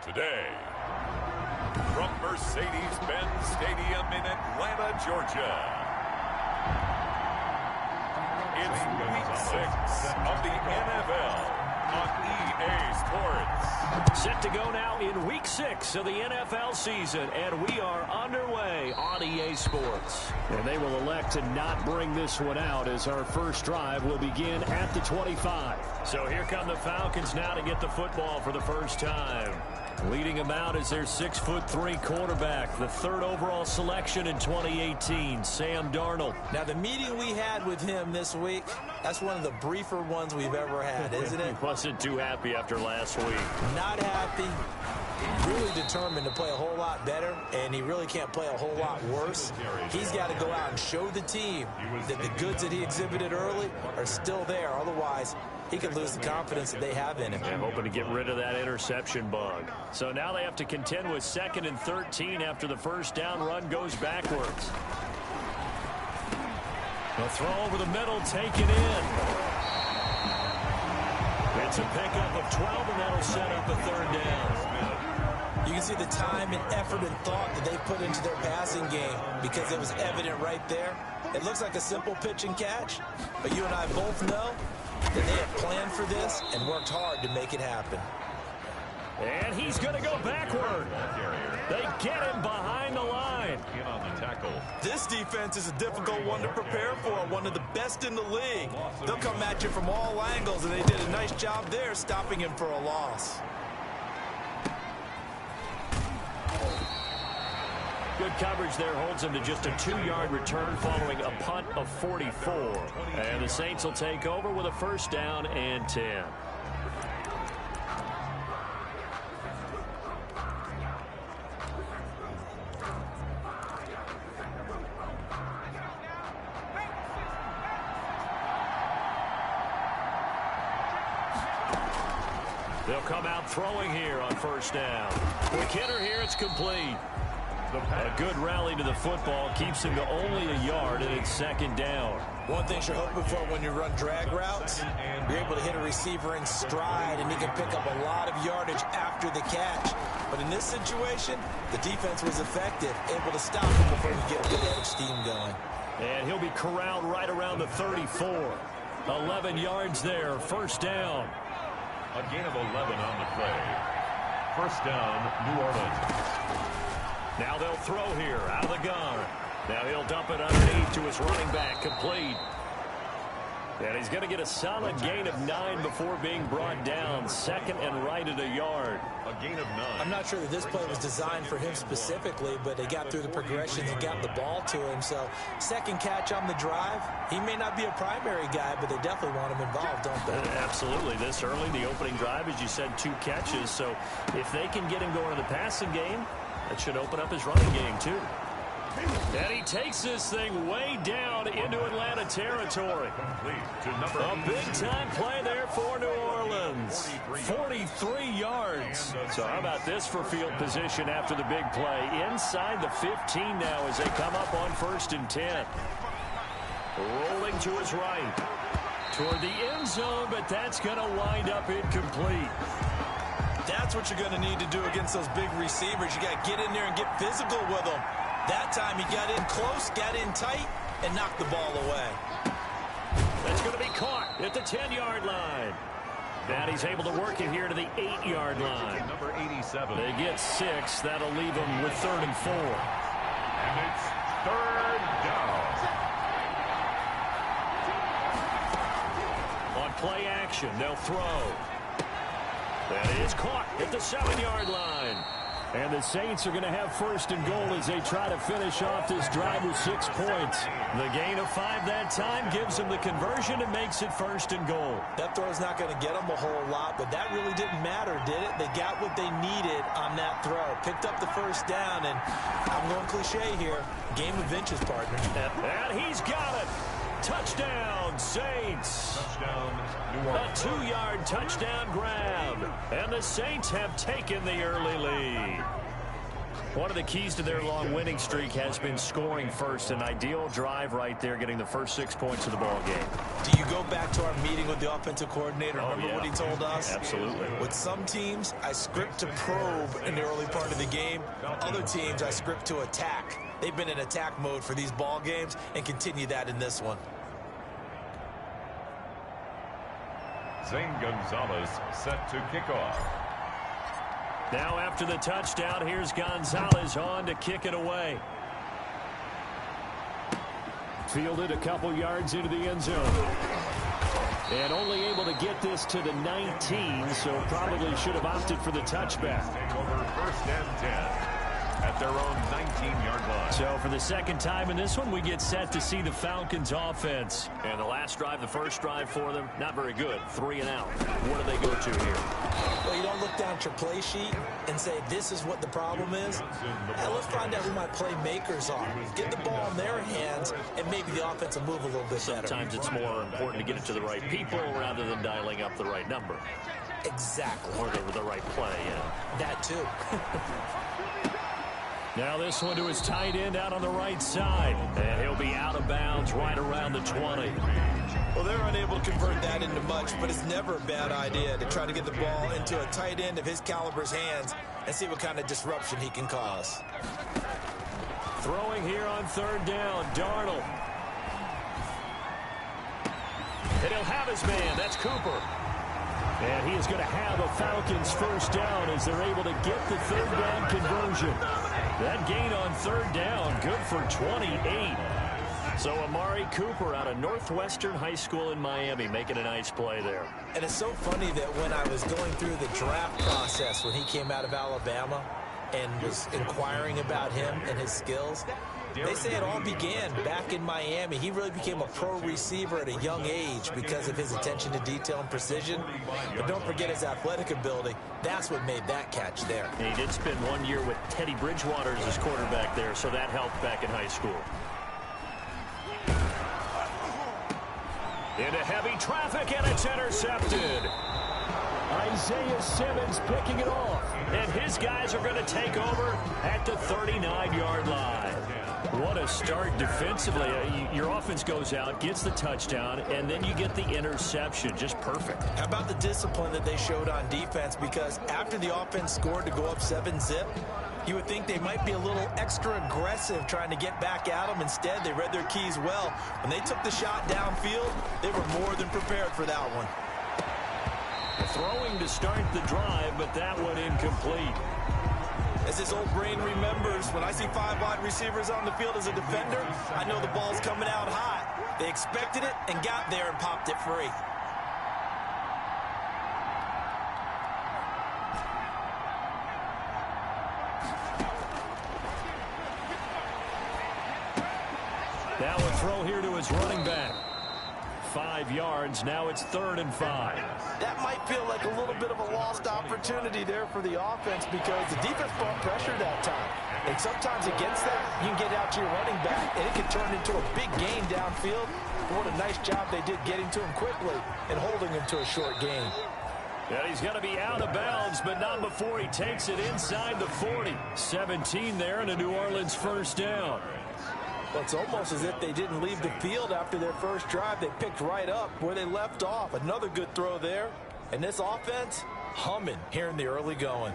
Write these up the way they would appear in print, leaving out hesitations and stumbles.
Today, from Mercedes-Benz Stadium in Atlanta, Georgia, it's Week 6 of the NFL on EA Sports. Set to go now in Week 6 of the NFL season, and we are underway on EA Sports. And they will elect to not bring this one out as our first drive will begin at the 25. So here come the Falcons now to get the football for the first time. Leading them out is their 6'3" quarterback, the third overall selection in 2018, Sam Darnold. Now, the meeting we had with him this week, that's one of the briefer ones we've ever had, isn't it? He wasn't too happy after last week. Not happy. Really determined to play a whole lot better, and he really can't play a whole lot worse. He's got to go out and show the team that the goods that he exhibited early are still there. Otherwise, he could lose the confidence that they have in him. And hoping to get rid of that interception bug. So now they have to contend with 2nd and 13 after the first down run goes backwards. A throw over the middle, taken in. It's a pickup of 12, and that'll set up a third down. You can see the time and effort and thought that they put into their passing game because it was evident right there. It looks like a simple pitch and catch, but you and I both know that they have planned for this and worked hard to make it happen. And he's going to go backward. They get him behind the line. This defense is a difficult one to prepare for, one of the best in the league. They'll come at you from all angles, and they did a nice job there stopping him for a loss. Good coverage there holds him to just a 2-yard return following a punt of 44. And the Saints will take over with a first down and 10. They'll come out throwing here on first down. Quick hitter here, it's complete. A good rally to the football keeps him to only a yard, and it's 2nd down. One thing you're hoping for when you run drag routes, you're able to hit a receiver in stride, and he can pick up a lot of yardage after the catch. But in this situation, the defense was effective, able to stop him before you get a good edge steam going. And he'll be corralled right around the 34. 11 yards there, first down. A gain of 11 on the play. First down, New Orleans. Now they'll throw here out of the gun. Now he'll dump it underneath to his running back, complete. And he's going to get a solid gain of 9 before being brought down. 2nd and right at a yard. A gain of 9. I'm not sure that this play was designed for him specifically, but they got through the progressions and got the ball to him. So, second catch on the drive. He may not be a primary guy, but they definitely want him involved, don't they? Absolutely. This early, the opening drive, as you said, 2 catches. So, if they can get him going in the passing game, that should open up his running game, too. And he takes this thing way down into Atlanta territory. A big-time play there for New Orleans. 43 yards. So how about this for field position after the big play? Inside the 15 now as they come up on 1st and 10. Rolling to his right. Toward the end zone, but that's going to wind up incomplete. That's what you're going to need to do against those big receivers. You got to get in there and get physical with them. That time he got in close, got in tight, and knocked the ball away. That's going to be caught at the 10-yard line. And he's able to work it here to the 8-yard line. Number 87. They get 6. That'll leave them with 3rd and 4. And it's 3rd down. On play action, they'll throw. That is caught at the 7-yard line. And the Saints are going to have 1st and goal as they try to finish off this drive with 6 points. The gain of 5 that time gives them the conversion and makes it 1st and goal. That throw's not going to get them a whole lot, but that really didn't matter, did it? They got what they needed on that throw. Picked up the first down, and I'm going cliche here. Game of inches, partner. And he's got it. Touchdown, Saints. Touchdown, New A Orleans. 2-yard touchdown grab. And the Saints have taken the early lead. One of the keys to their long winning streak has been scoring first. An ideal drive right there, getting the first 6 points of the ball game. Do you go back to our meeting with the offensive coordinator? Remember what he told us? Absolutely. With some teams, I script to probe in the early part of the game. Other teams, I script to attack. They've been in attack mode for these ball games and continue that in this one. Zane Gonzalez set to kick off. Now after the touchdown, here's Gonzalez on to kick it away. Fielded a couple yards into the end zone. And only able to get this to the 19, so probably should have opted for the touchback. Take over first and 10 at their own 19-yard line. So for the second time in this one, we get set to see the Falcons offense. And the last drive, the first drive for them, not very good. 3 and out. What do they go to here? Well, you don't look down at your play sheet and say, this is what the problem is. Now, let's find out who my playmakers are. Get the ball in their hands, and maybe the offense will move a little bit better. Sometimes it's more important to get it to the right people rather than dialing up the right number. Exactly. Or the right play, yeah. That too. Now this one to his tight end out on the right side. And he'll be out of bounds right around the 20. Well, they're unable to convert that into much, but it's never a bad idea to try to get the ball into a tight end of his caliber's hands and see what kind of disruption he can cause. Throwing here on third down, Darnold. And he'll have his man. That's Cooper. And he is going to have a Falcons first down as they're able to get the third down conversion. That gain on third down, good for 28. So Amari Cooper out of Northwestern High School in Miami making a nice play there. And it's so funny that when I was going through the draft process when he came out of Alabama and was inquiring about him and his skills, they say it all began back in Miami. He really became a pro receiver at a young age because of his attention to detail and precision. But don't forget his athletic ability. That's what made that catch there. And he did spend 1 year with Teddy Bridgewater as his quarterback there, so that helped back in high school. Into heavy traffic, and it's intercepted. Isaiah Simmons picking it off. And his guys are going to take over at the 39-yard line. What a start defensively. Your offense goes out, gets the touchdown, and then you get the interception. Just perfect. How about the discipline that they showed on defense? Because after the offense scored to go up 7-zip, you would think they might be a little extra aggressive trying to get back at them. Instead, they read their keys well. When they took the shot downfield, they were more than prepared for that one. Throwing to start the drive, but that one incomplete. As his old brain remembers, when I see 5 wide receivers on the field as a defender, I know the ball's coming out hot. They expected it and got there and popped it free. Now a throw here to his running back. 5 yards. Now it's 3rd and 5. That might feel like a little bit of a lost opportunity there for the offense because the defense brought pressure that time. And sometimes against that, you can get out to your running back, and it can turn into a big gain downfield. But what a nice job they did getting to him quickly and holding him to a short gain. And he's going to be out of bounds, but not before he takes it inside the 40. 17 there and a New Orleans first down. Well, it's almost as if they didn't leave the field after their first drive. They picked right up where they left off. Another good throw there. And this offense, humming here in the early going.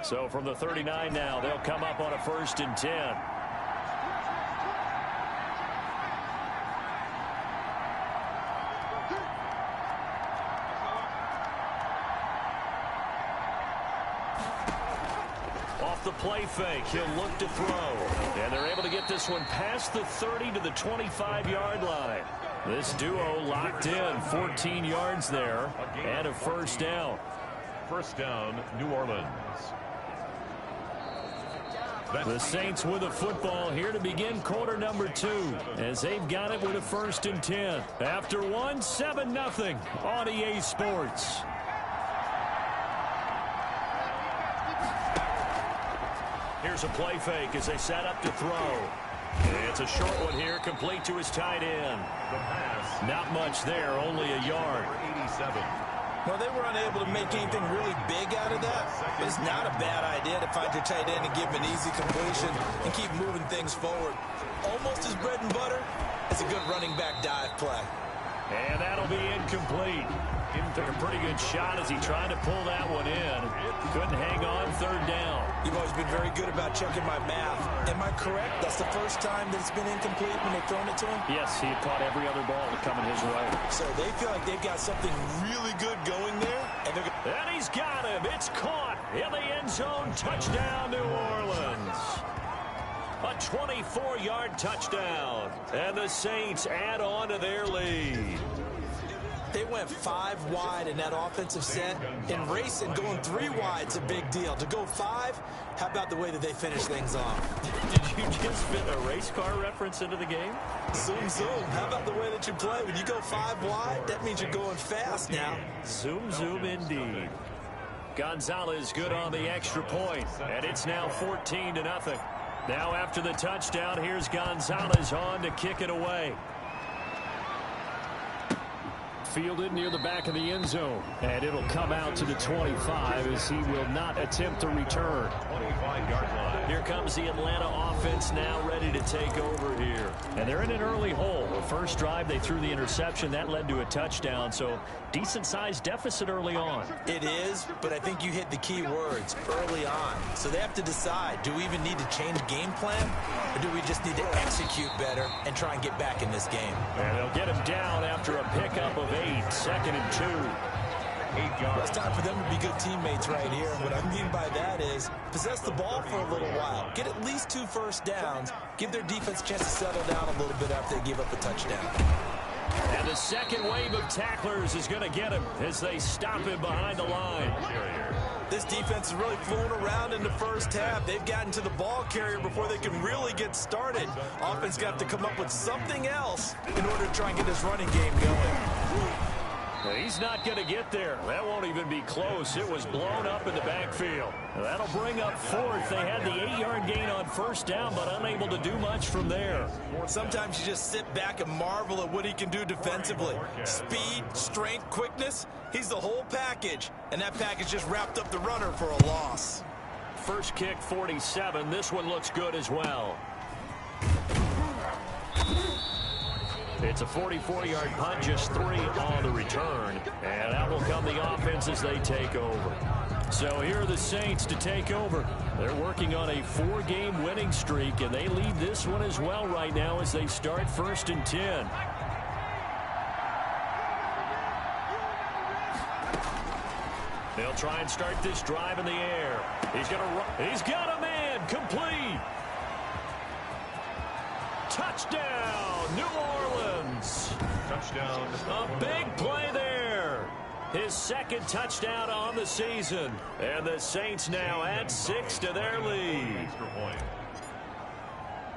So from the 39 now, they'll come up on a 1st and 10. Off the play fake, he'll look to throw. And they're able to get this one past the 30 to the 25-yard line. This duo locked in, 14 yards there, and a first down. First down, New Orleans. The Saints with a football here to begin quarter number 2 as they've got it with a 1st and 10. After 1, 7-0 on EA Sports. Here's a play fake as they set up to throw. It's a short one here, complete to his tight end. Not much there, only a yard. 87. Well, they were unable to make anything really big out of that, but it's not a bad idea to find your tight end and give him an easy completion and keep moving things forward. Almost as bread and butter as a good running back dive play. And that'll be incomplete. Took a pretty good shot as he tried to pull that one in. Couldn't hang on, third down. You've always been very good about checking my math. Am I correct? That's the first time that it's been incomplete when they've thrown it to him? Yes, he had caught every other ball coming his way. So they feel like they've got something really good going there. And he's got him. It's caught in the end zone. Touchdown, New Orleans. A 24-yard touchdown. And the Saints add on to their lead. They went 5 wide in that offensive set. In racing, going 3 wide is a big deal. To go 5, how about the way that they finish things off? Did you just fit a race car reference into the game? Zoom, zoom. How about the way that you play? When you go 5 wide, that means you're going fast now. Zoom, zoom indeed. Gonzalez good on the extra point, and it's now 14-0. Now after the touchdown, here's Gonzalez on to kick it away. Fielded near the back of the end zone, and it'll come out to the 25 as he will not attempt to return. 25-yard line. Here comes the Atlanta offense now ready to take over here. And they're in an early hole. The first drive, they threw the interception. That led to a touchdown, so decent-sized deficit early on. It is, but I think you hit the key words, early on. So they have to decide, do we even need to change game plan, or do we just need to execute better and try and get back in this game? And they'll get him down after a pickup of 8, 2nd and 2. 8 yards. It's time for them to be good teammates right here. What I mean by that is possess the ball for a little while. Get at least 2 first downs. Give their defense a chance to settle down a little bit after they give up a touchdown. And the second wave of tacklers is going to get him as they stop him behind the line. This defense is really flown around in the first half. They've gotten to the ball carrier before they can really get started. Offense got to come up with something else in order to try and get this running game going. He's not going to get there. That won't even be close. It was blown up in the backfield. That'll bring up 4th. They had the 8-yard gain on first down, but unable to do much from there. Sometimes you just sit back and marvel at what he can do defensively. Speed, strength, quickness. He's the whole package, and that package just wrapped up the runner for a loss. First kick, 47. This one looks good as well. It's a 44-yard punt, just 3 on the return. And that will come the offense as they take over. So here are the Saints to take over. They're working on a 4-game winning streak, and they lead this one as well right now as they start 1st and 10. They'll try and start this drive in the air. He's going to run. He's got a man complete. Touchdown, New Orleans. Touchdown. A big play there. His 2nd touchdown on the season. And the Saints now add 6 to their lead. Extra point.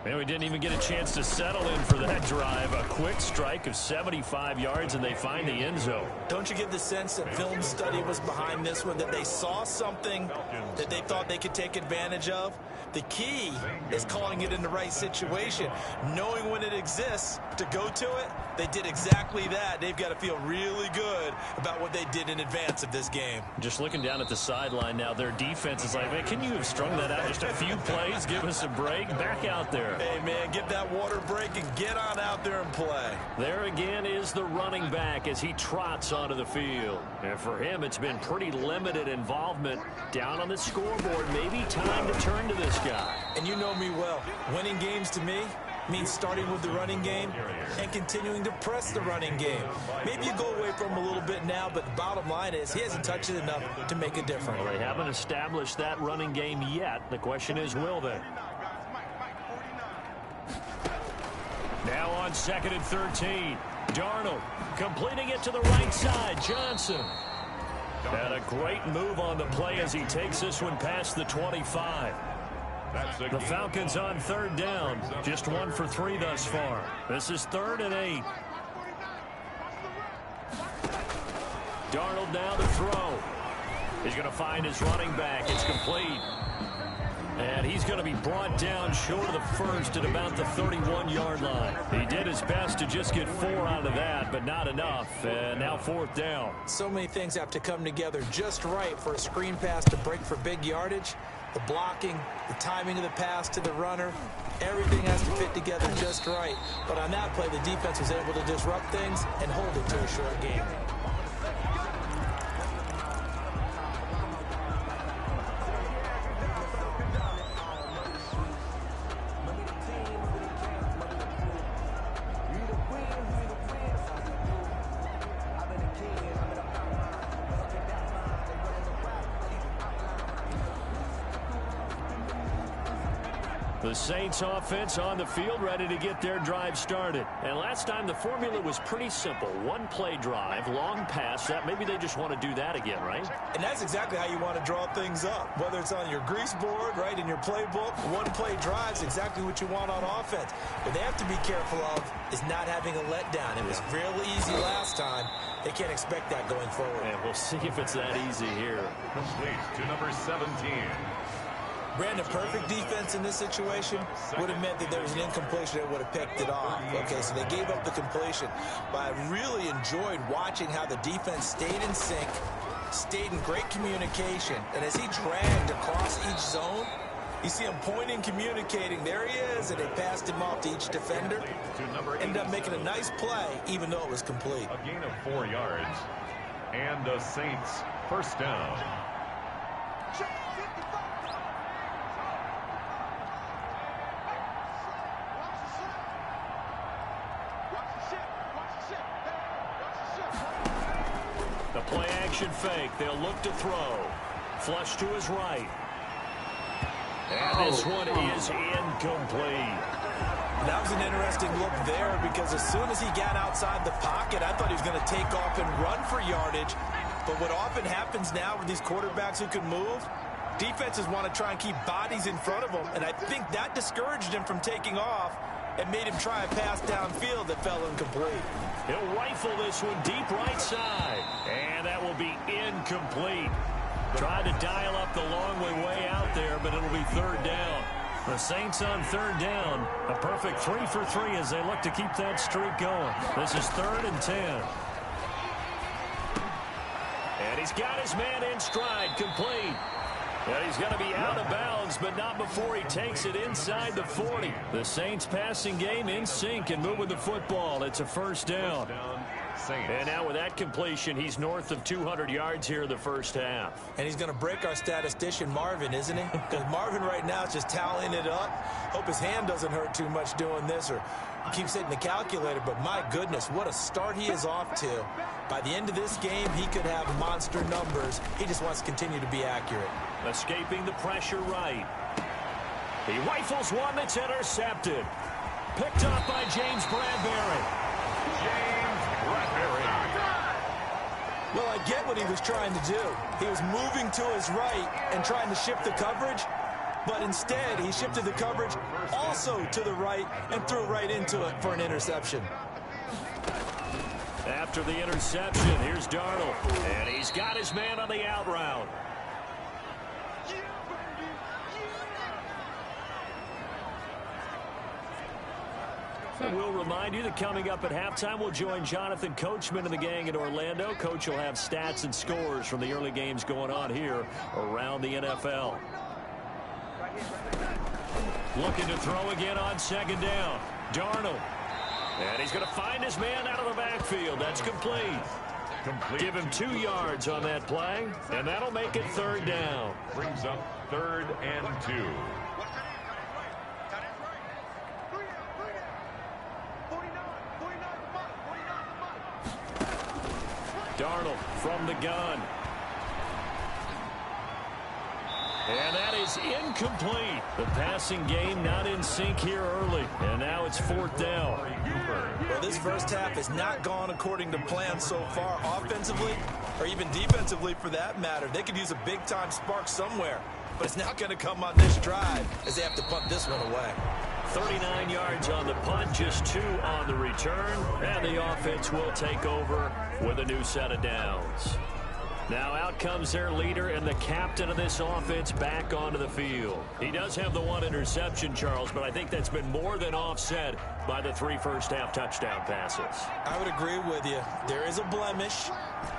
And we didn't even get a chance to settle in for that drive. A quick strike of 75 yards, and they find the end zone. Don't you get the sense that film study was behind this one, that they saw something that they thought they could take advantage of? The key is calling it in the right situation, knowing when it exists to go to it. They did exactly that. They've got to feel really good about what they did in advance of this game. Just looking down at the sideline now, their defense is like, man, can you have strung that out just a few plays? Give us a break. Back out there. Hey, man, give that water break and get on out there and play. There again is the running back as he trots onto the field. And for him, it's been pretty limited involvement down on the scoreboard. Maybe time to turn to this guy. And you know me well. Winning games to me means starting with the running game and continuing to press the running game. Maybe you go away from him a little bit now, but the bottom line is he hasn't touched it enough to make a difference. Well, they haven't established that running game yet. The question is, will they? Now on 2nd and 13. Darnold completing it to the right side. Johnson. And a great move on the play as he takes this one past the 25. The Falcons on 3rd down. Just 1 for 3 thus far. This is 3rd and 8. Darnold now to throw. He's going to find his running back. It's complete. And he's going to be brought down short of the first at about the 31-yard line. He did his best to just get 4 out of that, but not enough. And now 4th down. So many things have to come together just right for a screen pass to break for big yardage. The blocking, the timing of the pass to the runner, everything has to fit together just right. But on that play, the defense was able to disrupt things and hold it to a short game. The Saints offense on the field, ready to get their drive started. And last time the formula was pretty simple. One play drive, long pass. That maybe they just want to do that again, right? And that's exactly how you want to draw things up. Whether it's on your grease board, right, in your playbook, one play drive is exactly what you want on offense. What they have to be careful of is not having a letdown. It was real easy last time. They can't expect that going forward. And we'll see if it's that easy here. Complete to number 17. Brandon, perfect defense in this situation would have meant that there was an incompletion that would have picked it off. Okay, so they gave up the completion. But I really enjoyed watching how the defense stayed in sync, stayed in great communication. And as he dragged across each zone, you see him pointing, communicating. There he is, and they passed him off to each defender. Ended up making a nice play, even though it was complete. A gain of 4 yards. And the Saints first down. The play action fake. They'll look to throw. Flush to his right. And this one is incomplete. That was an interesting look there because as soon as he got outside the pocket, I thought he was going to take off and run for yardage. But what often happens now with these quarterbacks who can move, defenses want to try and keep bodies in front of them. And I think that discouraged him from taking off and made him try a pass downfield that fell incomplete. He'll rifle this one deep right side. And that will be incomplete. Tried to dial up the long way out there, but it'll be 3rd down. The Saints on 3rd down. A perfect 3 for 3 as they look to keep that streak going. This is 3rd and 10. And he's got his man in stride, complete. And he's going to be out of bounds, but not before he takes it inside the 40. The Saints passing game in sync and moving the football. It's a 1st down. And now with that completion, he's north of 200 yards here in the first half. And he's going to break our statistician Marvin, isn't he? Because Marvin right now is just tallying it up. Hope his hand doesn't hurt too much doing this or keeps hitting the calculator. But my goodness, what a start he is off to. By the end of this game, he could have monster numbers. He just wants to continue to be accurate. Escaping the pressure right. He rifles one that's intercepted. Picked up by James Bradbury. Well, I get what he was trying to do. He was moving to his right and trying to shift the coverage, but instead he shifted the coverage also to the right and threw right into it for an interception. After the interception, here's Darnold, and he's got his man on the out route. We'll remind you that coming up at halftime, we'll join Jonathan Coachman and the gang in Orlando. Coach will have stats and scores from the early games going on here around the NFL. Looking to throw again on 2nd down. Darnold. And he's going to find his man out of the backfield. That's complete. Give him 2 yards on that play, and that'll make it 3rd down. Brings up 3rd and 2. Darnold from the gun. And that is incomplete. The passing game not in sync here early. And now it's 4th down. Well, this first half has not gone according to plan so far offensively or even defensively for that matter. They could use a big-time spark somewhere, but it's not going to come on this drive as they have to punt this one away. 39 yards on the punt, just 2 on the return. And the offense will take over with a new set of downs. Now out comes their leader and the captain of this offense back onto the field. He does have the one interception, Charles, but I think that's been more than offset by the 3 first-half touchdown passes. I would agree with you. There is a blemish,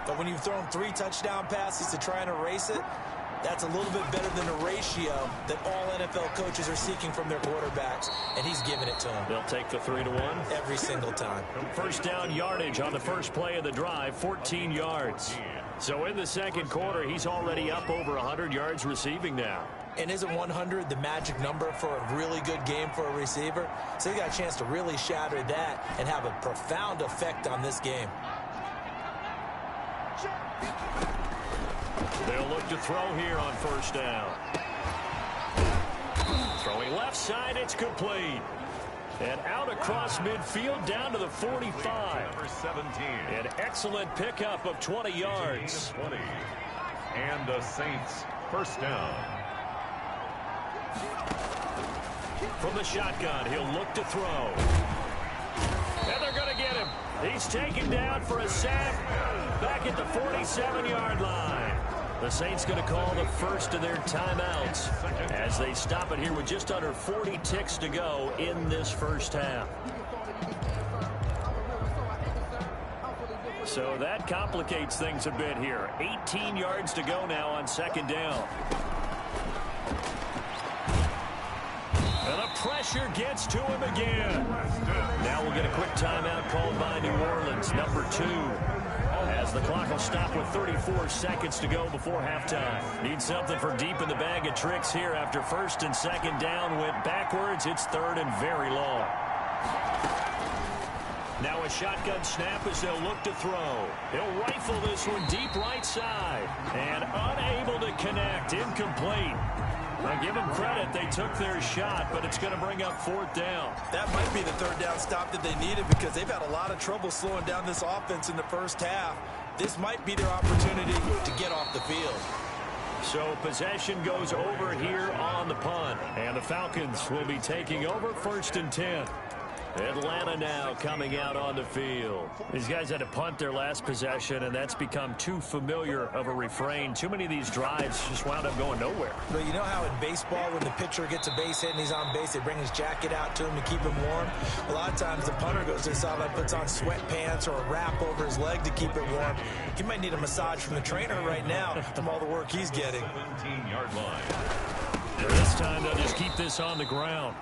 but when you've thrown 3 touchdown passes to try and erase it, that's a little bit better than the ratio that all NFL coaches are seeking from their quarterbacks, and he's giving it to them. They'll take the 3-1. Every single time. First down yardage on the first play of the drive, 14 yards. So in the second quarter, he's already up over 100 yards receiving now. And isn't 100 the magic number for a really good game for a receiver? So he got a chance to really shatter that and have a profound effect on this game. They'll look to throw here on first down. Throwing left side, it's complete. And out across midfield down to the 45. Number 17. An excellent pickup of 20 yards. 20. And the Saints first down. From the shotgun, he'll look to throw. And they're going to get him. He's taken down for a sack back at the 47-yard line. The Saints going to call the first of their timeouts as they stop it here with just under 40 ticks to go in this first half. So that complicates things a bit here. 18 yards to go now on second down. And the pressure gets to him again. Now we'll get a quick timeout called by New Orleans, number 2. As the clock will stop with 34 seconds to go before halftime. Need something for deep in the bag of tricks here after first and second down went backwards. It's third and very long. Now a shotgun snap as they'll look to throw. He'll rifle this one deep right side. And unable to connect. Incomplete. I give them credit. They took their shot, but it's going to bring up fourth down. That might be the third down stop that they needed because they've had a lot of trouble slowing down this offense in the first half. This might be their opportunity to get off the field. So possession goes over here on the punt. And the Falcons will be taking over first and 10. Atlanta now coming out on the field. These guys had to punt their last possession, and that's become too familiar of a refrain. Too many of these drives just wound up going nowhere. But you know how in baseball, when the pitcher gets a base hit and he's on base, they bring his jacket out to him to keep him warm? A lot of times the punter goes to the sideline, puts on sweatpants or a wrap over his leg to keep it warm. He might need a massage from the trainer right now from all the work he's getting. 17-yard line. This time they'll just keep this on the ground.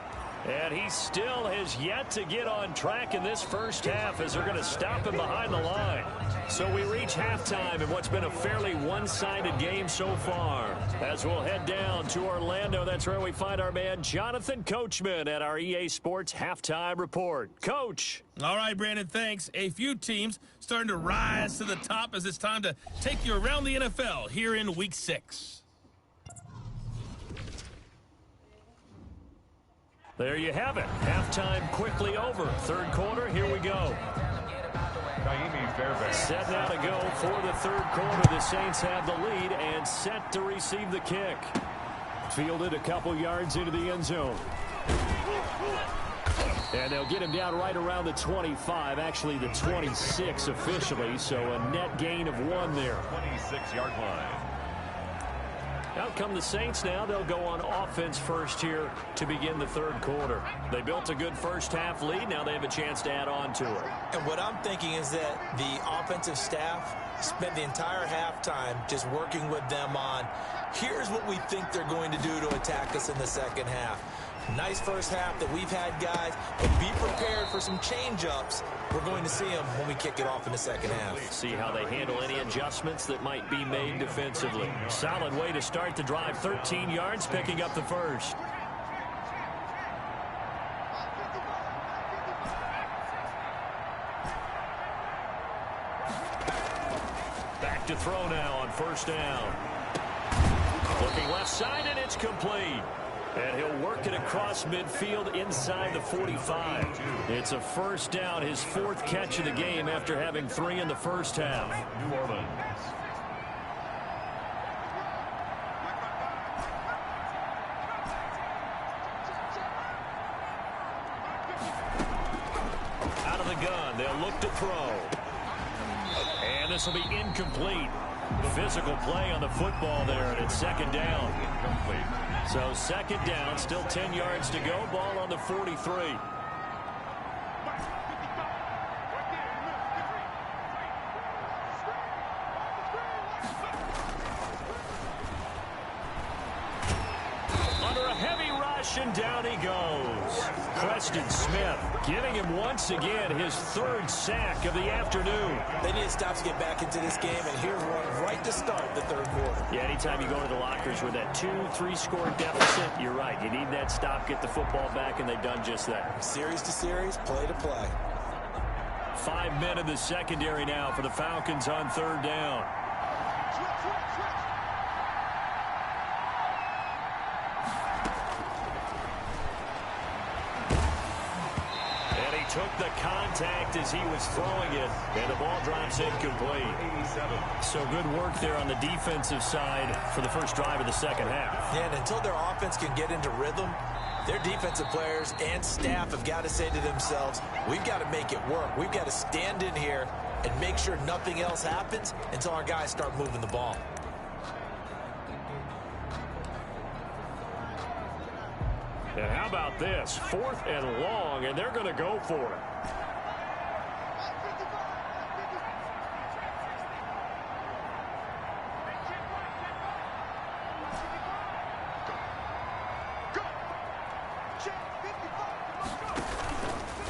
And he still has yet to get on track in this first half as they're going to stop him behind the line. So we reach halftime in what's been a fairly one-sided game so far. As we'll head down to Orlando, that's where we find our man Jonathan Coachman at our EA Sports Halftime Report. Coach. All right, Brandon, thanks. A few teams starting to rise to the top as it's time to take you around the NFL here in Week 6. There you have it. Halftime quickly over. Third quarter, here we go. Set now to go for the third quarter. The Saints have the lead and set to receive the kick. Fielded a couple yards into the end zone. And they'll get him down right around the 25, actually the 26 officially, so a net gain of 1 there. 26-yard line. Out come the Saints now. They'll go on offense first here to begin the third quarter. They built a good first half lead. Now they have a chance to add on to it. And what I'm thinking is that the offensive staff spent the entire halftime just working with them on, here's what we think they're going to do to attack us in the second half. Nice first half that we've had, guys, but be prepared for some change-ups. We're going to see them when we kick it off in the second half. See how they handle any adjustments that might be made defensively. Solid way to start the drive. 13 yards, picking up the first. Back to throw now on first down. Looking left side, and it's complete. And he'll work it across midfield inside the 45. It's a first down, his 4th catch of the game after having 3 in the first half. New Orleans. Out of the gun, they'll look to throw. And this will be incomplete. Physical play on the football there, and it's second down. So second down, still 10 yards to go. Ball on the 43. And down he goes. Preston Smith giving him once again his third sack of the afternoon. They need to stop to get back into this game, and here's one right to start the third quarter. Yeah, anytime you go to the lockers with that 2-3 score deficit, you're right. You need that stop, get the football back, and they've done just that. Series to series, play to play. 5 men in the secondary now for the Falcons on third down. Took the contact as he was throwing it, and the ball drops incomplete. So good work there on the defensive side for the first drive of the second half. Yeah, and until their offense can get into rhythm, their defensive players and staff have got to say to themselves, we've got to make it work. We've got to stand in here and make sure nothing else happens until our guys start moving the ball. And how about this? 4th and long, and they're going to go for it.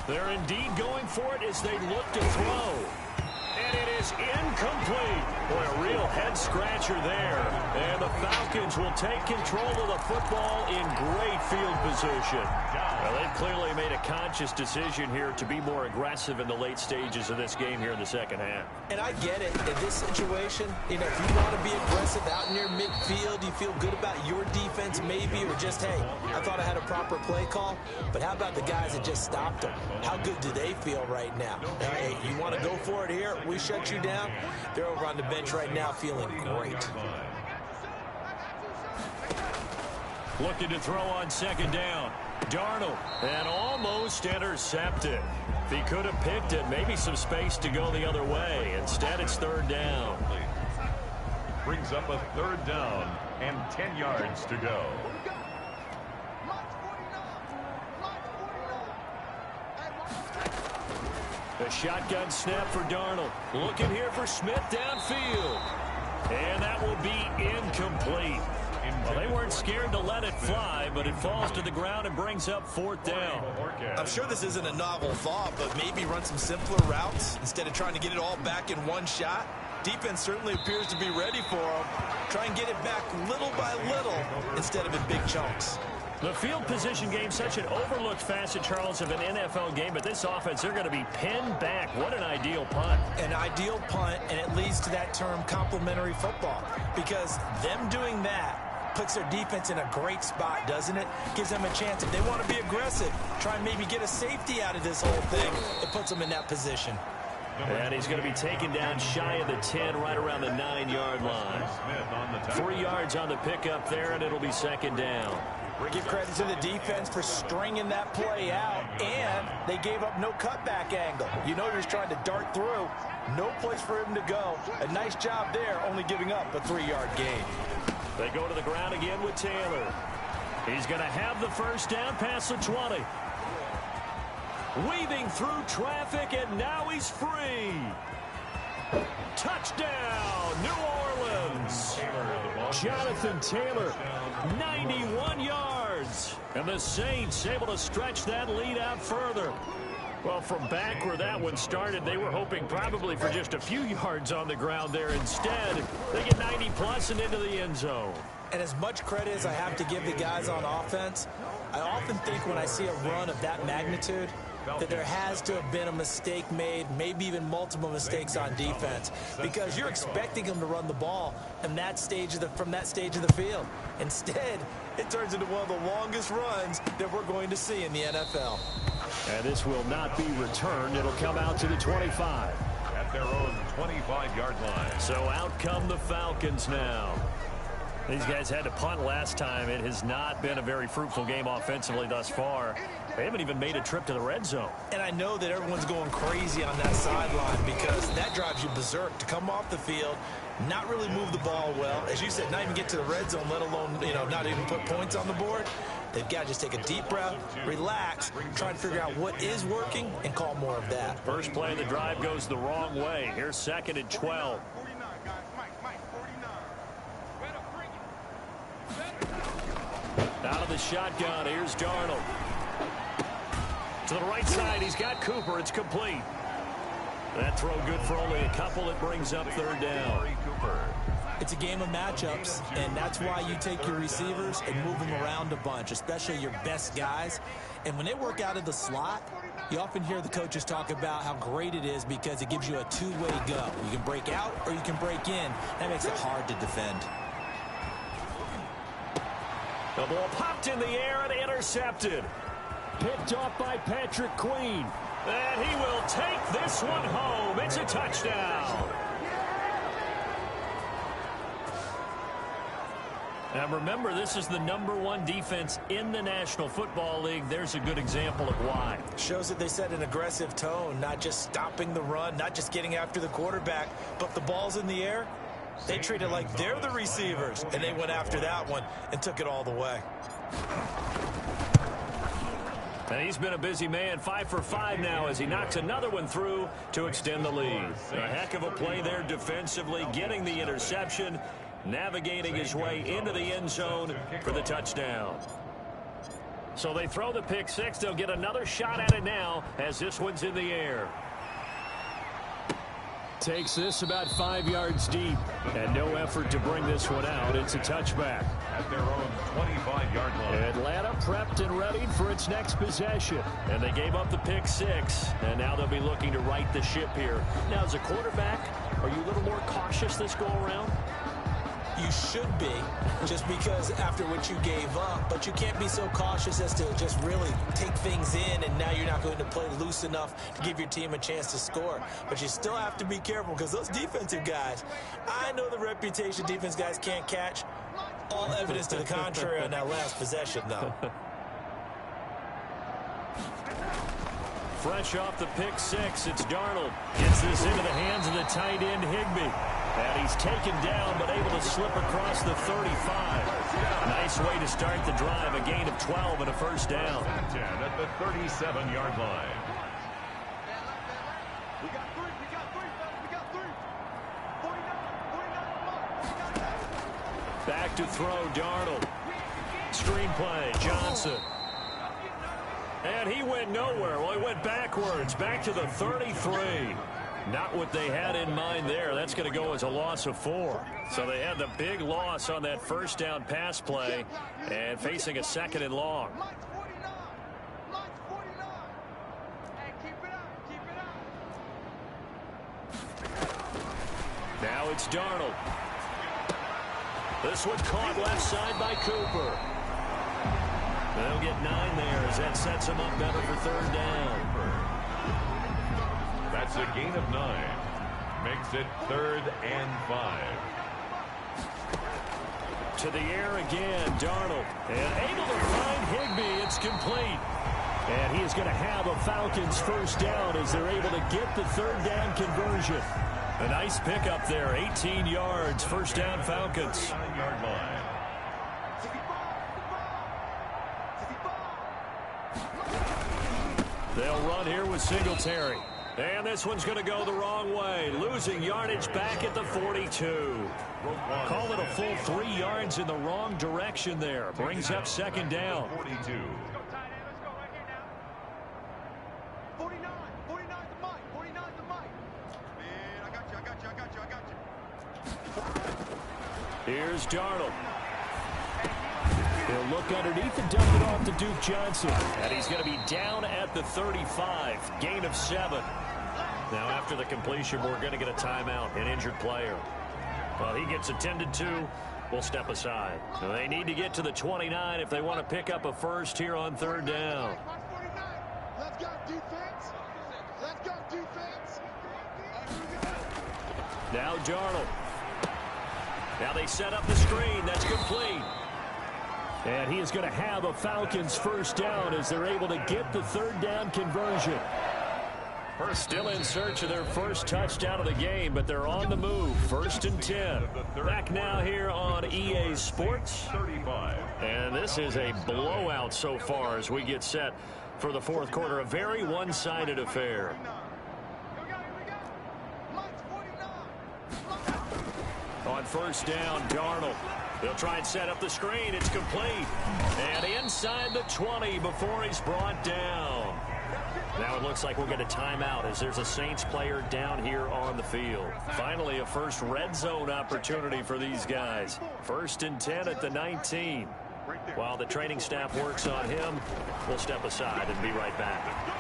They're indeed going for it as they look to throw. And it is incomplete. Boy, a real head-scratcher there. And the Falcons will take control of the football in great field position. Well, they've clearly made a conscious decision here to be more aggressive in the late stages of this game here in the second half. And I get it. In this situation, you know, if you want to be aggressive out near midfield, you feel good about your defense maybe, or just, hey, I thought I had a proper play call. But how about the guys that just stopped them? How good do they feel right now? Hey, you want to go for it here? We shut you down. They're over on the bench right now feeling great. Looking to throw on second down. Darnold, and almost intercepted. If he could have picked it, maybe some space to go the other way. Instead, it's third down. Brings up a third down and 10 yards to go. The shotgun snap for Darnold. Looking here for Smith downfield. And that will be incomplete. Well, they weren't scared to let it fly, but it falls to the ground and brings up fourth down. I'm sure this isn't a novel thought, but maybe run some simpler routes instead of trying to get it all back in one shot. Defense certainly appears to be ready for them. Try and get it back little by little instead of in big chunks. The field position game, such an overlooked facet, Charles, of an NFL game, but this offense, they're going to be pinned back. What an ideal punt. An ideal punt, and it leads to that term complementary football, because them doing that puts their defense in a great spot, doesn't it? Gives them a chance. If they want to be aggressive, try and maybe get a safety out of this whole thing. It puts them in that position. And he's going to be taken down shy of the 10, right around the 9-yard line. 3 yards on the pickup there, and it'll be second down. Give credit to the defense for stringing that play out, and they gave up no cutback angle. You know, you're just trying to dart through. No place for him to go. A nice job there, only giving up a 3-yard gain. They go to the ground again with Taylor. He's going to have the first down past the 20. Weaving through traffic, and now he's free. Touchdown, New Orleans. Jonathan Taylor, 91 yards. And the Saints able to stretch that lead out further. Well, from back where that one started, they were hoping probably for just a few yards on the ground there. Instead, they get 90-plus and into the end zone. And as much credit as I have to give the guys on offense, I often think when I see a run of that magnitude that there has to have been a mistake made, maybe even multiple mistakes on defense, because you're expecting them to run the ball from that stage of the field. Instead, it turns into one of the longest runs that we're going to see in the NFL. And this will not be returned. It'll come out to the 25. At their own 25-yard line. So out come the Falcons now. These guys had to punt last time. It has not been a very fruitful game offensively thus far. They haven't even made a trip to the red zone. And I know that everyone's going crazy on that sideline because that drives you berserk to come off the field, not really move the ball well. As you said, not even get to the red zone, let alone, not even put points on the board. They've got to just take a deep breath, relax, try to figure out what is working, and call more of that. First play of the drive goes the wrong way. Here's 2nd and 12. Out of the shotgun, here's Darnold. To the right side, he's got Cooper. It's complete. That throw good for only a couple. It brings up 3rd down. It's a game of matchups, and that's why you take your receivers and move them around a bunch, especially your best guys. And when they work out of the slot, you often hear the coaches talk about how great it is because it gives you a two-way go. You can break out or you can break in. That makes it hard to defend. The ball popped in the air and intercepted. Picked off by Patrick Queen. And he will take this one home. It's a touchdown. Now remember, this is the #1 defense in the National Football League. There's a good example of why. Shows that they set an aggressive tone, not just stopping the run, not just getting after the quarterback, but if the ball's in the air, they treat it like they're the receivers, and they went after that one and took it all the way. And he's been a busy man, 5 for 5 now as he knocks another one through to extend the lead. A heck of a play there defensively, getting the interception, navigating his way into the end zone for the touchdown. So they throw the pick six. They'll get another shot at it now as this one's in the air. Takes this about 5 yards deep, and no effort to bring this one out. It's a touchback. At their own 25-yard line. Atlanta prepped and ready for its next possession. And they gave up the pick six, and now they'll be looking to right the ship here. Now, as a quarterback, are you a little more cautious this go-around? You should be, just because after what you gave up, but you can't be so cautious as to just really take things in, and now you're not going to play loose enough to give your team a chance to score. But you still have to be careful because those defensive guys, I know the reputation defense guys can't catch. All evidence to the contrary on that last possession, though. Fresh off the pick six, it's Darnold. Gets this into the hands of the tight end, Higbee. And he's taken down, but able to slip across the 35. Nice way to start the drive. A gain of 12 and a first down. 10 at the 37-yard line. We got three. 49. Back to throw, Darnold. Screenplay, Johnson. And he went nowhere. Well, he went backwards, back to the 33. Not what they had in mind there. That's going to go as a loss of 4. So they had the big loss on that first down pass play and facing a 2nd and long. Line's 49. Hey, keep it up. Now it's Darnold. This one caught left side by Cooper. They'll get 9 there as that sets them up better for 3rd down. That's a gain of 9. Makes it 3rd and 5. To the air again, Darnold. And able to find Higbee. It's complete. And he is going to have a Falcons first down as they're able to get the 3rd down conversion. A nice pickup there, 18 yards, first down Falcons. 9-yard line. They'll run here with Singletary. And this one's going to go the wrong way. Losing yardage back at the 42. Call it a full 3 yards in the wrong direction there. Brings up 2nd down. 42. Let's go, tight end. Let's go right here now. 49. 49's the mic. 49's the mic. Man, I got you. Here's Darnold. He'll look underneath and dump it off to Duke Johnson. And he's going to be down at the 35. Gain of 7. Now after the completion, we're going to get a timeout, an injured player. Well, he gets attended to. We'll step aside. So they need to get to the 29 if they want to pick up a first here on 3rd down. Let's go, defense. Let's go, defense. Now Darnold. Now they set up the screen. That's complete. And he is going to have a Falcons first down as they're able to get the third down conversion. Still in search of their first touchdown of the game, but they're on the move. 1st and 10. Back now here on EA Sports. And this is a blowout so far as we get set for the fourth quarter. A very one-sided affair. On first down, Darnold. They'll try and set up the screen. It's complete. And inside the 20 before he's brought down. Now it looks like we'll get a timeout as there's a Saints player down here on the field. Finally, a first red zone opportunity for these guys. 1st and 10 at the 19. While the training staff works on him, we'll step aside and be right back.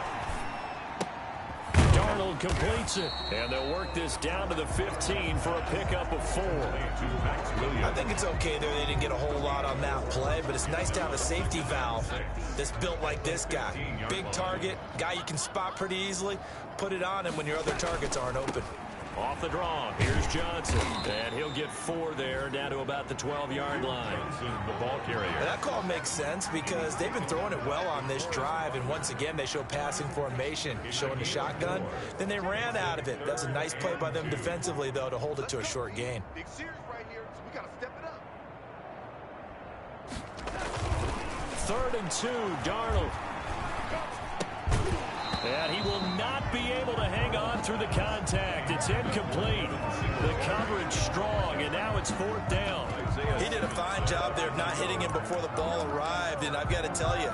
Darnold completes it, and they'll work this down to the 15 for a pickup of 4. I think it's okay there. They didn't get a whole lot on that play, but it's nice to have a safety valve that's built like this guy. Big target, guy you can spot pretty easily. Put it on him when your other targets aren't open. Off the draw, here's Johnson, and he'll get 4 there, down to about the 12-yard line. The ball carrier. That call makes sense because they've been throwing it well on this drive, and once again they show passing formation, showing the shotgun. Then they ran out of it. That's a nice play by them defensively, though, to hold it to a short gain. Big series right here, so we got to step it up. 3rd and 2, Darnold. And he will not be able to hang on through the contact. It's incomplete. The coverage strong, and now it's 4th down. He did a fine job there of not hitting him before the ball arrived, and I've got to tell you,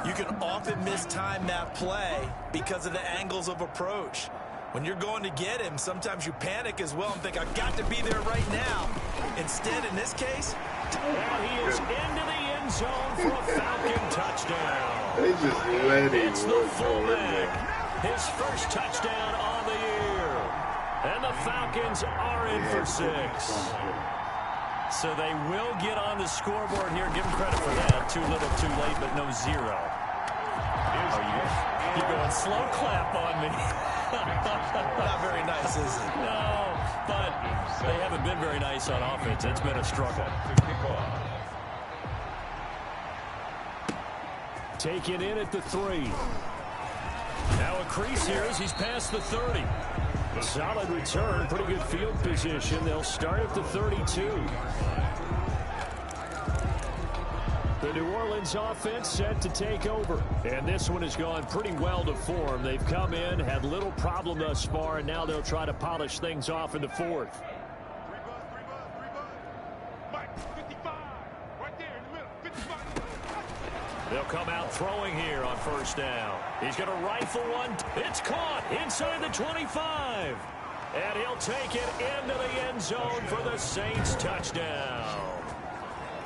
you can often mistime that play because of the angles of approach. When you're going to get him, sometimes you panic as well and think, I've got to be there right now. Instead, in this case, and he is into the end zone for a Falcon touchdown. They just let him. It's the fullback. His first touchdown on the year. And the Falcons are in for 6. So they will get on the scoreboard here. Give them credit for that. Too little, too late, but no 0. You're going slow clap on me. not very nice, is it? No, but they haven't been very nice on offense. It's been a struggle. Taken in at the 3. Now a crease here as he's past the 30. Solid return, pretty good field position. They'll start at the 32. The New Orleans offense set to take over. And this one has gone pretty well to form. They've come in, had little problem thus far, and now they'll try to polish things off in the 4th. They'll come out throwing here on first down. He's going to rifle one. It's caught inside the 25. And he'll take it into the end zone for the Saints touchdown.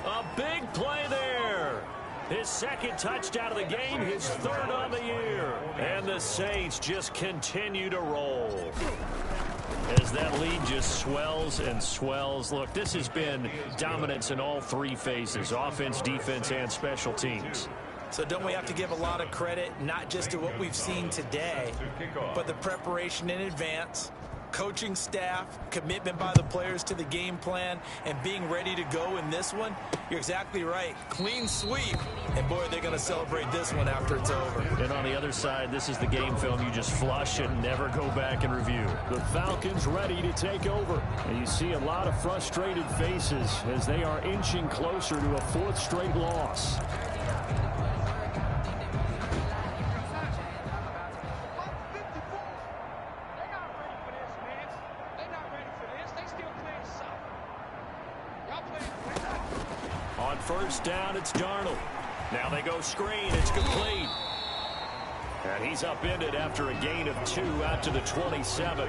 A big play there. His 2nd touchdown of the game, his 3rd on the year. And the Saints just continue to roll. As that lead just swells and swells. Look, this has been dominance in all 3 phases, offense, defense, and special teams. So don't we have to give a lot of credit, not just to what we've seen today, but the preparation in advance, coaching staff, commitment by the players to the game plan, and being ready to go in this one? You're exactly right. Clean sweep. And, boy, they're going to celebrate this one after it's over. And on the other side, this is the game film you just flush and never go back and review. The Falcons ready to take over. And you see a lot of frustrated faces as they are inching closer to a 4th straight loss. First down, it's Darnold. Now they go screen. It's complete. And he's upended after a gain of 2 out to the 27.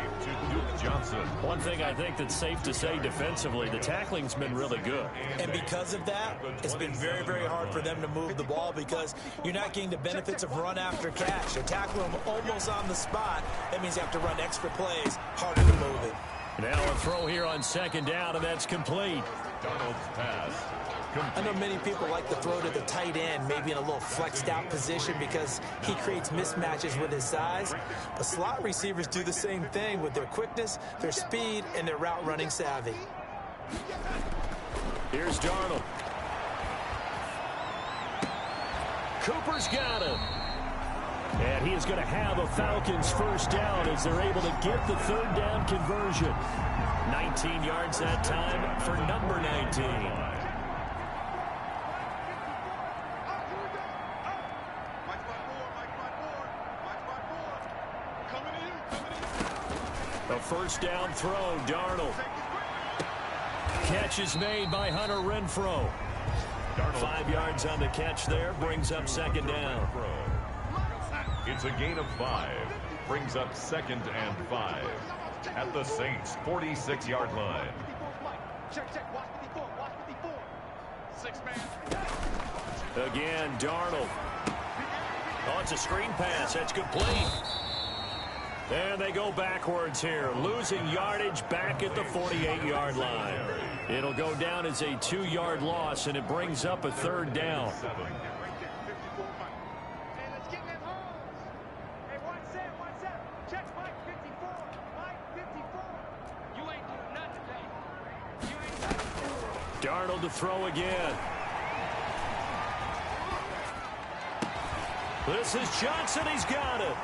Johnson. One thing I think that's safe to say defensively, the tackling's been really good. And because of that, it's been very, very hard for them to move the ball because you're not getting the benefits of run after catch. They tackle them almost on the spot. That means you have to run extra plays, harder to move it. Now a throw here on 2nd down, and that's complete. Darnold's pass. I know many people like to throw to the tight end, maybe in a little flexed out position because he creates mismatches with his size. But slot receivers do the same thing with their quickness, their speed, and their route running savvy. Here's Darnold. Cooper's got him. And he is going to have a Falcons first down as they're able to get the third down conversion. 19 yards that time for number 19. A first down throw, Darnold. Catch is made by Hunter Renfrow. 5 yards on the catch there, brings up second down. It's a gain of 5. Brings up 2nd and 5. At the Saints' 46-yard line. Again, Darnold. Oh, it's a screen pass. That's complete. And they go backwards here, losing yardage back at the 48-yard line. It'll go down as a 2-yard loss, and it brings up a third down. Darnold to throw again. This is Johnson. He's got it.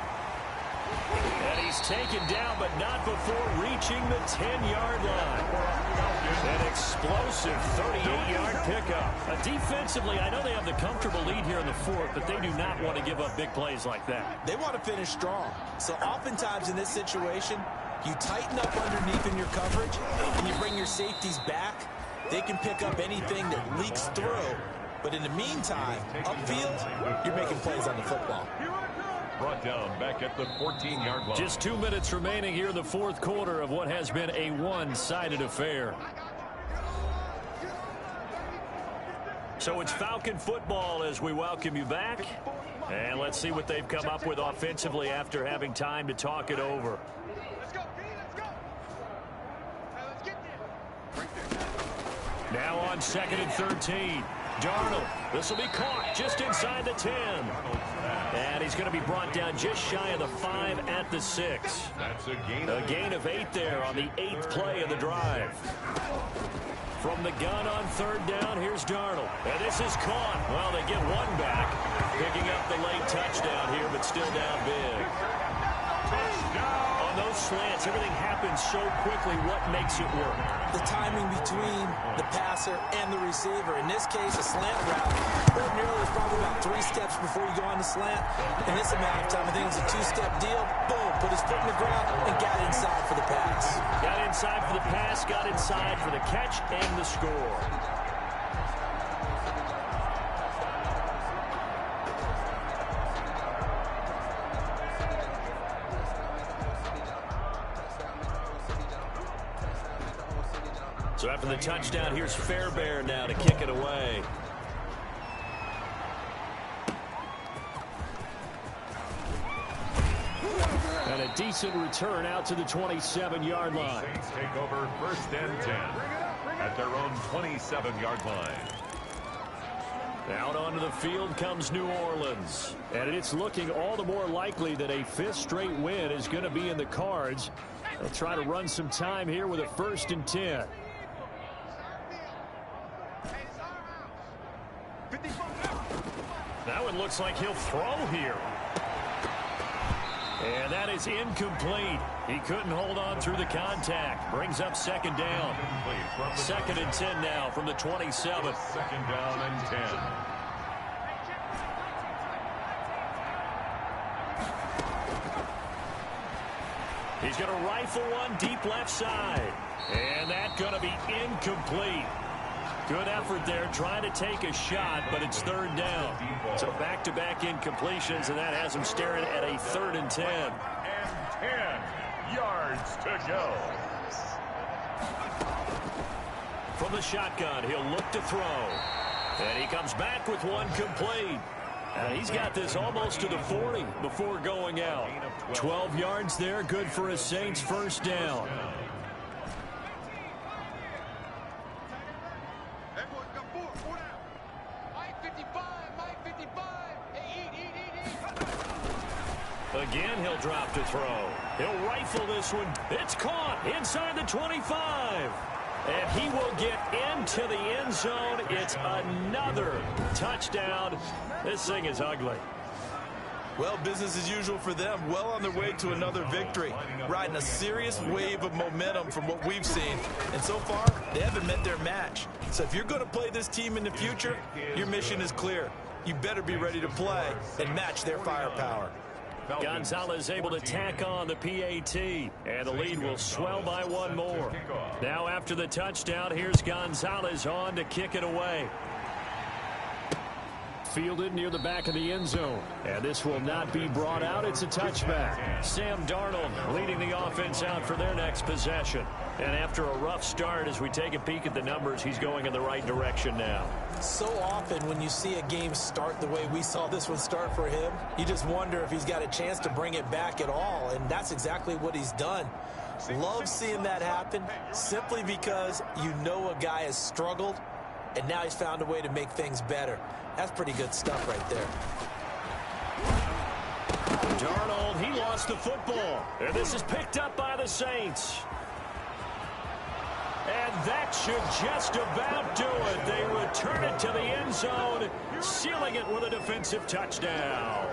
And he's taken down, but not before reaching the 10-yard line. An explosive 38-yard pickup. Defensively, I know they have the comfortable lead here in the fourth, but they do not want to give up big plays like that. They want to finish strong. So oftentimes in this situation, you tighten up underneath in your coverage, and you bring your safeties back. They can pick up anything that leaks through. But in the meantime, upfield, you're making plays on the football. Brought down back at the 14-yard line. Just 2 minutes remaining here in the fourth quarter of what has been a one-sided affair. So it's Falcon football as we welcome you back. And let's see what they've come up with offensively after having time to talk it over. Let's go, B, let's go. Now let's get there. Now on 2nd and 13. Darnold. This will be caught just inside the 10. And he's going to be brought down just shy of the 5 at the 6. That's a gain of 8 there on the 8th play of the drive. From the gun on third down, here's Darnold. And this is caught. Well, they get one back. Picking up the late touchdown here, but still down big. On those slants, everything happens so quickly. What makes it work? The timing between the passer and the receiver. In this case, a slant route. Ordinarily, it's probably about 3 steps before you go on the slant. In this amount of time, I think it's a 2-step deal. Boom, put his foot in the ground and got inside for the pass. Got inside for the pass, got inside for the catch and the score. So after the touchdown, here's Fairbairn now to kick it away. And a decent return out to the 27-yard line. Saints take over 1st and 10 at their own 27-yard line. Out onto the field comes New Orleans. And it's looking all the more likely that a 5th straight win is going to be in the cards. They'll try to run some time here with a 1st and 10. That one looks like he'll throw here. And that is incomplete. He couldn't hold on through the contact. Brings up 2nd down. 2nd and 10 now from the 27. 2nd down and 10. He's going to rifle one deep left side. And that's going to be incomplete. Good effort there, trying to take a shot, but it's 3rd down. So back-to-back incompletions, and that has him staring at a 3rd and 10. And 10 yards to go. From the shotgun, he'll look to throw. And he comes back with one complete. And he's got this almost to the 40 before going out. 12 yards there, good for a Saints first down. Again, he'll drop to throw. He'll rifle this one. It's caught inside the 25. And he will get into the end zone. It's another touchdown. This thing is ugly. Well, business as usual for them. Well on their way to another victory. Riding a serious wave of momentum from what we've seen. And so far, they haven't met their match. So if you're going to play this team in the future, your mission is clear. You better be ready to play and match their firepower. Gonzalez able to tack on the PAT, and the lead will swell by one more. Now after the touchdown, here's Gonzalez on to kick it away. Fielded near the back of the end zone, and this will not be brought out. It's a touchback. Sam Darnold leading the offense out for their next possession. And after a rough start, as we take a peek at the numbers, he's going in the right direction now. So often when you see a game start the way we saw this one start for him, you just wonder if he's got a chance to bring it back at all, and that's exactly what he's done. Love seeing that happen simply because you know a guy has struggled, and now he's found a way to make things better. That's pretty good stuff right there. Darnold, he lost the football, and this is picked up by the Saints. And that should just about do it. They return it to the end zone, sealing it with a defensive touchdown.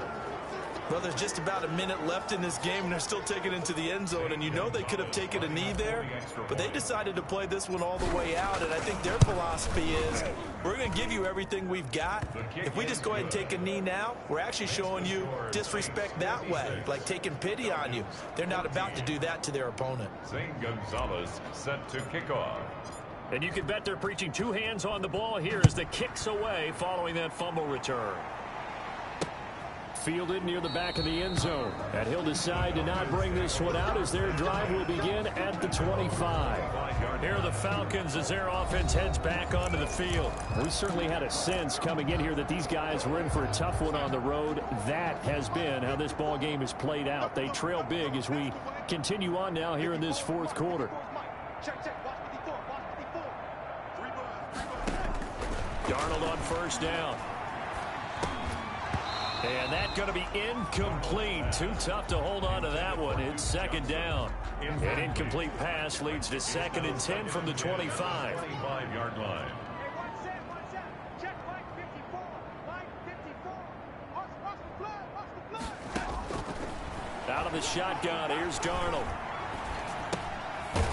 Well, there's just about a minute left in this game, and they're still taking it into the end zone. And you know they could have taken a knee there, but they decided to play this one all the way out. And I think their philosophy is, we're going to give you everything we've got. If we just go ahead and take a knee now, we're actually showing you disrespect that way, like taking pity on you. They're not about to do that to their opponent. Zane Gonzalez set to kick off. And you can bet they're preaching two hands on the ball here as the kick's away following that fumble return. Fielded near the back of the end zone, and he'll decide to not bring this one out as their drive will begin at the 25. Here are the Falcons as their offense heads back onto the field. We certainly had a sense coming in here that these guys were in for a tough one on the road. That has been how this ball game has played out. They trail big as we continue on now here in this fourth quarter. Darnold on first down. And that's going to be incomplete. Too tough to hold on to that one. It's second down. An incomplete pass leads to 2nd and 10 from the 25. 25-yard line. Out of the shotgun, here's Darnold.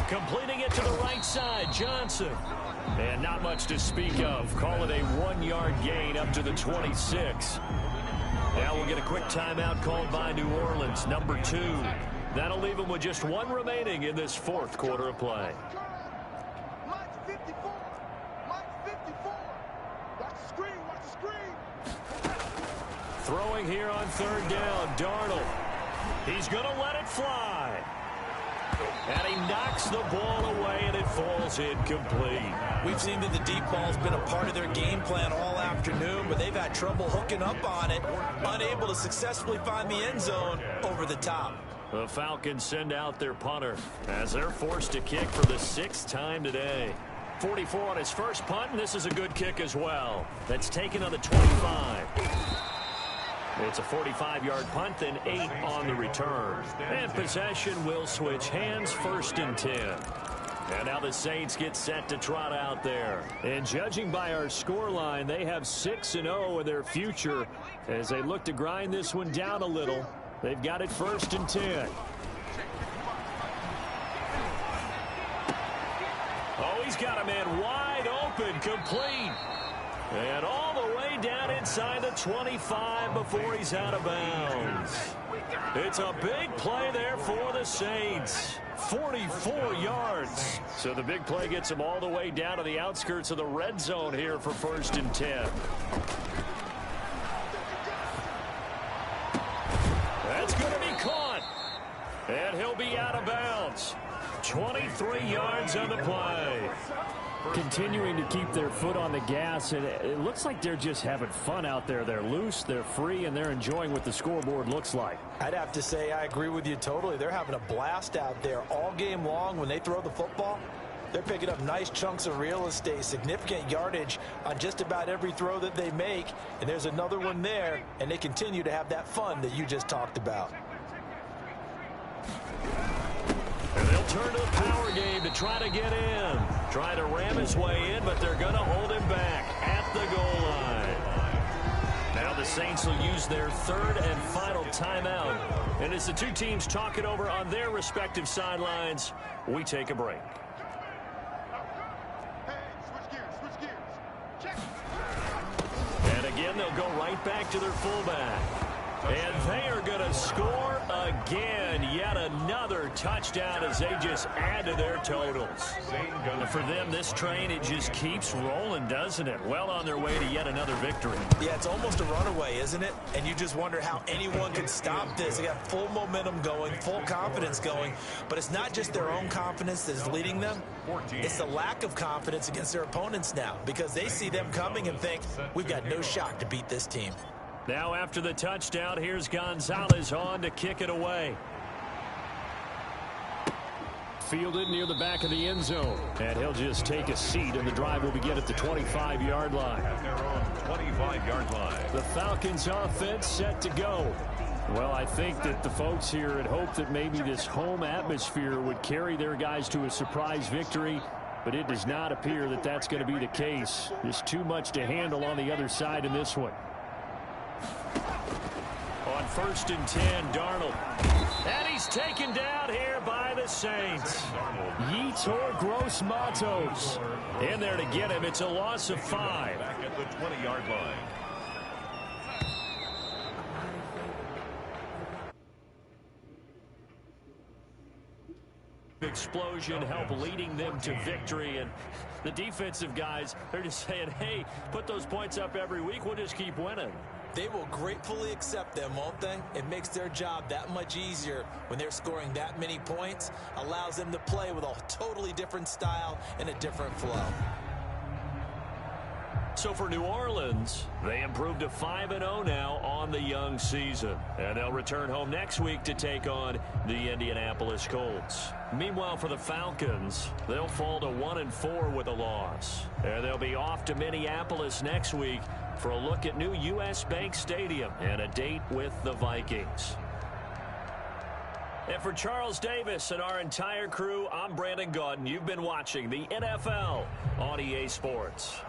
Completing it to the right side, Johnson. And not much to speak of. Call it a 1-yard gain up to the 26. Now we'll get a quick timeout called by New Orleans, number 2. That'll leave them with just one remaining in this fourth quarter of play. Throwing here on third down, Darnold. He's going to let it fly. And he knocks the ball away, and it falls incomplete. We've seen that the deep ball's been a part of their game plan all afternoon, but they've had trouble hooking up on it, unable to successfully find the end zone over the top. The Falcons send out their punter as they're forced to kick for the 6th time today. 44 on his first punt, and this is a good kick as well. That's taken on the 25. It's a 45-yard punt, then 8 on the return. And possession will switch hands, 1st and 10. And now the Saints get set to trot out there. And judging by our scoreline, they have 6-0 in their future as they look to grind this one down a little. They've got it 1st and 10. Oh, he's got a man wide open, complete. And all the way down inside the 25 before he's out of bounds. It's a big play there for the Saints. 44 yards. So the big play gets him all the way down to the outskirts of the red zone here for 1st and 10. That's going to be caught. And he'll be out of bounds. 23 yards on the play. Continuing to keep their foot on the gas, and it looks like they're just having fun out there. They're loose, they're free, and they're enjoying what the scoreboard looks like. I'd have to say I agree with you totally. They're having a blast out there all game long when they throw the football. They're picking up nice chunks of real estate, significant yardage on just about every throw that they make. And there's another one there, and they continue to have that fun that you just talked about. And they'll turn to the power game to try to get in. Try to ram his way in, but they're going to hold him back at the goal line. Now the Saints will use their third and final timeout. And as the two teams talk it over on their respective sidelines, we take a break. Hey, switch gears. Check. And again, they'll go right back to their fullback. And they are going to score again. Yet another touchdown as they just add to their totals. And for them, this train, it just keeps rolling, doesn't it? Well on their way to yet another victory. Yeah, it's almost a runaway, isn't it? And you just wonder how anyone could stop this. They got full momentum going, full confidence going. But it's not just their own confidence that is leading them. It's the lack of confidence against their opponents now, because they see them coming and think, we've got no shot to beat this team. Now after the touchdown, here's Gonzalez on to kick it away. Fielded near the back of the end zone. And he'll just take a seat, and the drive will begin at the 25-yard line. At their own 25-yard line. The Falcons offense set to go. Well, I think that the folks here had hoped that maybe this home atmosphere would carry their guys to a surprise victory, but it does not appear that that's going to be the case. There's too much to handle on the other side in this one. On 1st and 10, Darnold. And he's taken down here by the Saints. Yetur Gross-Matos in there to get him. It's a loss of 5. Back at the 20-yard line. Explosion help leading them to victory, and the defensive guys, they're just saying, hey, put those points up every week, we'll just keep winning. They will gratefully accept them, won't they? It makes their job that much easier when they're scoring that many points. Allows them to play with a totally different style and a different flow. So for New Orleans, they improved to 5-0 now on the young season. And they'll return home next week to take on the Indianapolis Colts. Meanwhile, for the Falcons, they'll fall to 1-4 with a loss. And they'll be off to Minneapolis next week for a look at new U.S. Bank Stadium and a date with the Vikings. And for Charles Davis and our entire crew, I'm Brandon Gaudin. You've been watching the NFL on EA Sports.